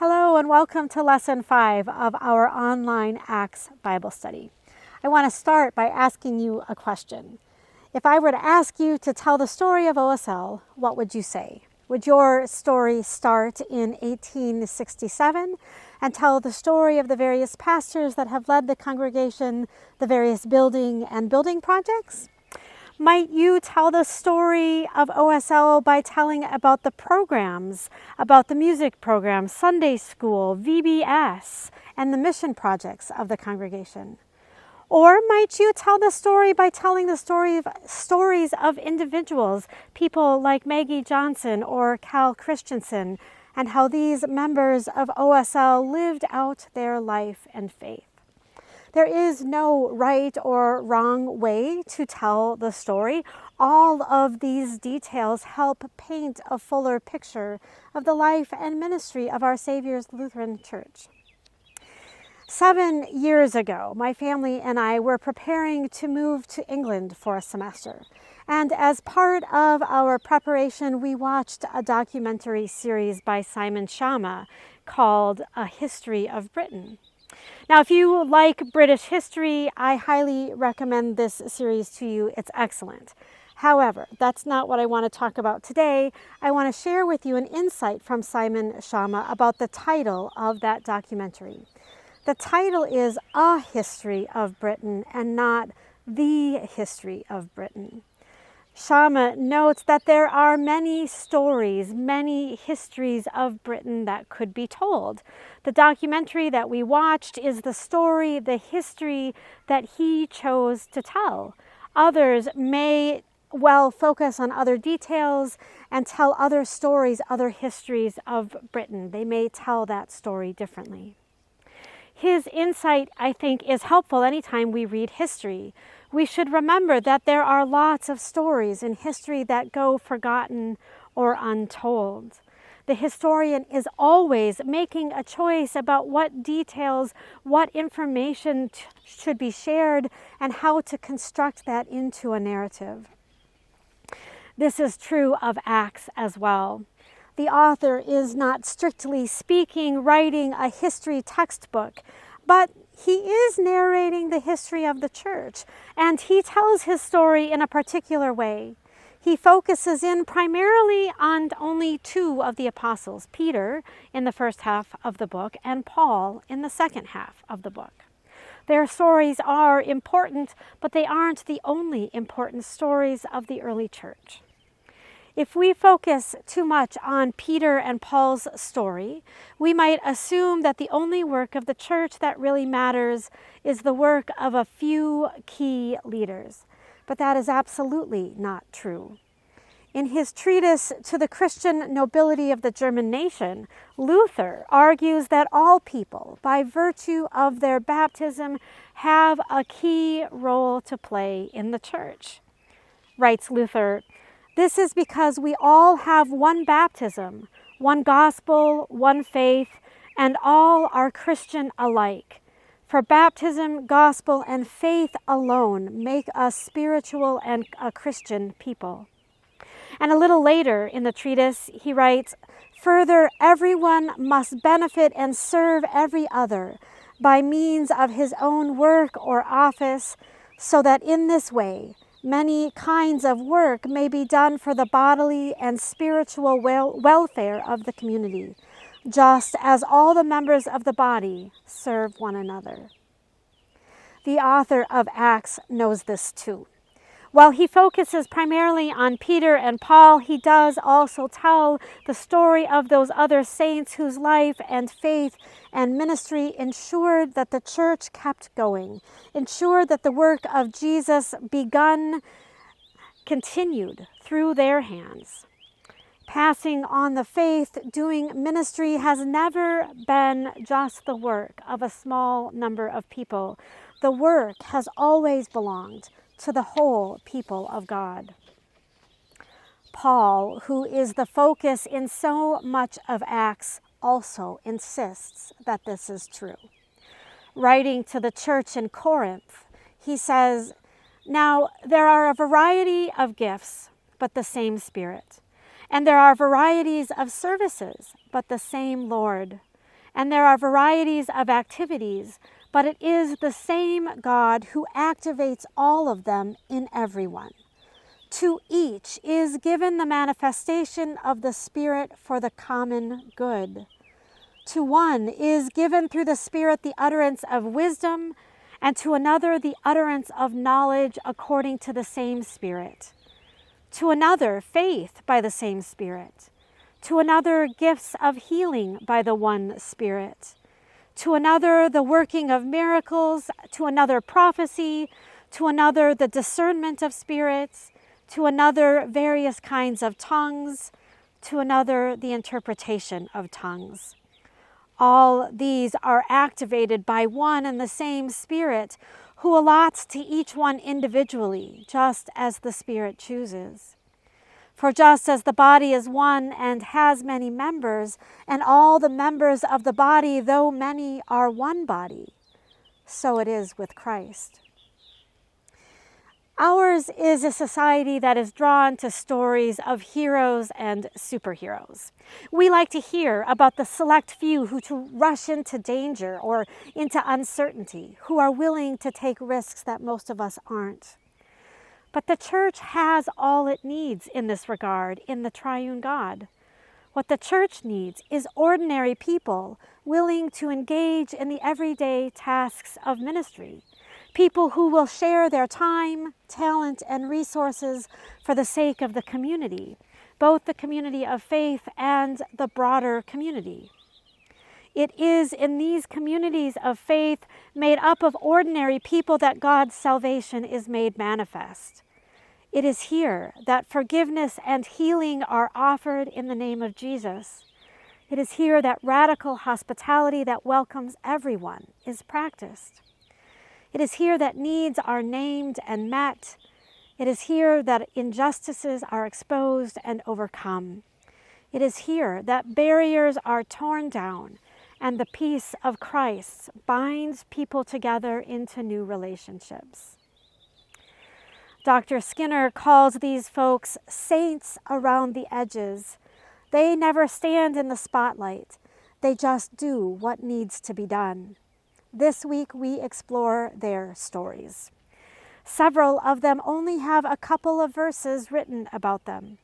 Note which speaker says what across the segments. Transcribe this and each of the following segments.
Speaker 1: Hello and welcome to Lesson 5 of our online Acts Bible study. I want to start by asking you a question. If I were to ask you to tell the story of OSL, what would you say? Would your story start in 1867 and tell the story of the various pastors that have led the congregation, the various building projects? Might you tell the story of OSL by telling about the programs, about the music program, Sunday school, VBS, and the mission projects of the congregation? Or might you tell the story by telling the stories of individuals, people like Maggie Johnson or Cal Christensen, and how these members of OSL lived out their life and faith? There is no right or wrong way to tell the story. All of these details help paint a fuller picture of the life and ministry of our Savior's Lutheran Church. 7 years ago, my family and I were preparing to move to England for a semester. And as part of our preparation, we watched a documentary series by Simon Schama called A History of Britain. Now, if you like British history, I highly recommend this series to you. It's excellent. However, that's not what I want to talk about today. I want to share with you an insight from Simon Schama about the title of that documentary. The title is A History of Britain and not The History of Britain. Schama notes that there are many stories, many histories of Britain that could be told. The documentary that we watched is the story, the history that he chose to tell. Others may well focus on other details and tell other stories, other histories of Britain. They may tell that story differently. His insight, I think, is helpful anytime we read history. We should remember that there are lots of stories in history that go forgotten or untold. The historian is always making a choice about what details, what information should be shared, and how to construct that into a narrative. This is true of Acts as well. The author is not strictly speaking, writing a history textbook, but he is narrating the history of the church, and he tells his story in a particular way. He focuses in primarily on only two of the apostles, Peter in the first half of the book and Paul in the second half of the book. Their stories are important, but they aren't the only important stories of the early church. If we focus too much on Peter and Paul's story, we might assume that the only work of the church that really matters is the work of a few key leaders. But that is absolutely not true. In his treatise To the Christian Nobility of the German Nation, Luther argues that all people, by virtue of their baptism, have a key role to play in the church. Writes Luther, "This is because we all have one baptism, one gospel, one faith, and all are Christian alike. For baptism, gospel, and faith alone make us spiritual and a Christian people." And a little later in the treatise, he writes, "Further, everyone must benefit and serve every other by means of his own work or office, so that in this way, many kinds of work may be done for the bodily and spiritual welfare of the community, just as all the members of the body serve one another." The author of Acts knows this too. While he focuses primarily on Peter and Paul, he does also tell the story of those other saints whose life and faith and ministry ensured that the church kept going, ensured that the work of Jesus begun continued through their hands. Passing on the faith, doing ministry has never been just the work of a small number of people. The work has always belonged to the whole people of God. Paul, who is the focus in so much of Acts, also insists that this is true. Writing to the church in Corinth, he says, "Now there are a variety of gifts, but the same Spirit. And there are varieties of services, but the same Lord. and there are varieties of activities, but it is the same God who activates all of them in everyone. To each is given the manifestation of the Spirit for the common good. To one is given through the Spirit the utterance of wisdom, and to another the utterance of knowledge according to the same Spirit. To another faith by the same Spirit. To another gifts of healing by the one Spirit. To another the working of miracles, to another prophecy, to another the discernment of spirits, to another various kinds of tongues, to another the interpretation of tongues. All these are activated by one and the same Spirit, who allots to each one individually, just as the Spirit chooses. For just as the body is one and has many members, and all the members of the body, though many, are one body, so it is with Christ. Ours is a society that is drawn to stories of heroes and superheroes. We like to hear about the select few who rush into danger or into uncertainty, who are willing to take risks that most of us aren't. But the church has all it needs in this regard in the triune God. What the church needs is ordinary people willing to engage in the everyday tasks of ministry. People who will share their time, talent, and resources for the sake of the community, both the community of faith and the broader community. It is in these communities of faith made up of ordinary people that God's salvation is made manifest. It is here that forgiveness and healing are offered in the name of Jesus. It is here that radical hospitality that welcomes everyone is practiced. It is here that needs are named and met. It is here that injustices are exposed and overcome. It is here that barriers are torn down and the peace of Christ binds people together into new relationships. Dr. Skinner calls these folks saints around the edges. They never stand in the spotlight. They just do what needs to be done. This week we explore their stories. Several of them only have a couple of verses written about them.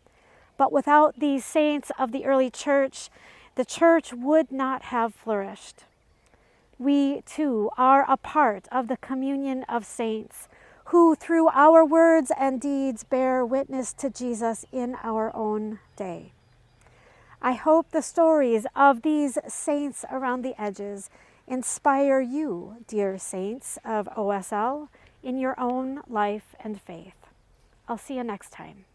Speaker 1: But without these saints of the early church, the church would not have flourished. We, too, are a part of the communion of saints who, through our words and deeds, bear witness to Jesus in our own day. I hope the stories of these saints around the edges inspire you, dear saints of OSL, in your own life and faith. I'll see you next time.